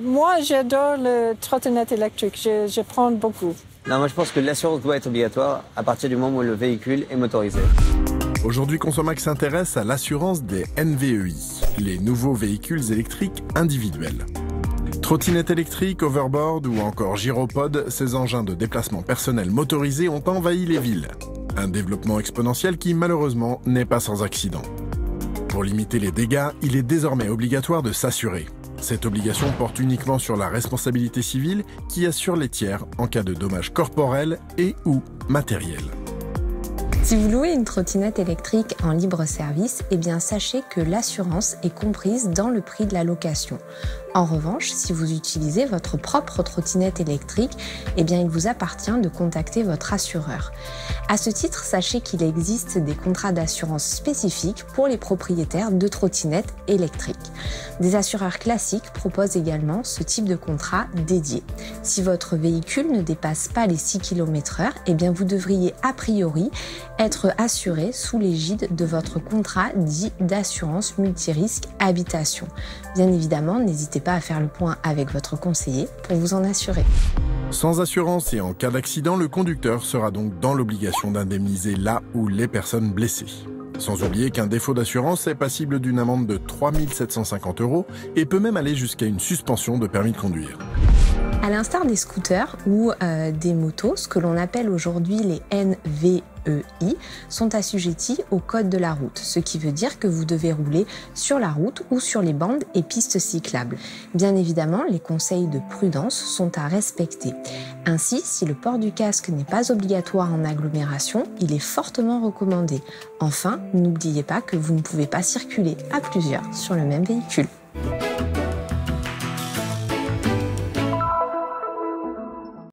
Moi, j'adore le trottinette électrique. Je prends beaucoup. Non, moi je pense que l'assurance doit être obligatoire à partir du moment où le véhicule est motorisé. Aujourd'hui, Consomax s'intéresse à l'assurance des NVEI, les nouveaux véhicules électriques individuels. Trottinettes électriques, overboard ou encore gyropodes, ces engins de déplacement personnel motorisés ont envahi les villes. Un développement exponentiel qui, malheureusement, n'est pas sans accident. Pour limiter les dégâts, il est désormais obligatoire de s'assurer. Cette obligation porte uniquement sur la responsabilité civile qui assure les tiers en cas de dommages corporels et ou matériels. Si vous louez une trottinette électrique en libre service, eh bien sachez que l'assurance est comprise dans le prix de la location. En revanche, si vous utilisez votre propre trottinette électrique, eh bien il vous appartient de contacter votre assureur. À ce titre, sachez qu'il existe des contrats d'assurance spécifiques pour les propriétaires de trottinettes électriques. Des assureurs classiques proposent également ce type de contrat dédié. Si votre véhicule ne dépasse pas les 6 km/h, eh bien vous devriez a priori être assuré sous l'égide de votre contrat dit d'assurance multirisque habitation. Bien évidemment, n'hésitez pas à faire le point avec votre conseiller pour vous en assurer. Sans assurance et en cas d'accident, le conducteur sera donc dans l'obligation d'indemniser la ou les personnes blessées. Sans oublier qu'un défaut d'assurance est passible d'une amende de 3 750 € et peut même aller jusqu'à une suspension de permis de conduire. À l'instar des scooters ou des motos, ce que l'on appelle aujourd'hui les NVEI sont assujettis au code de la route, ce qui veut dire que vous devez rouler sur la route ou sur les bandes et pistes cyclables. Bien évidemment, les conseils de prudence sont à respecter. Ainsi, si le port du casque n'est pas obligatoire en agglomération, il est fortement recommandé. Enfin, n'oubliez pas que vous ne pouvez pas circuler à plusieurs sur le même véhicule.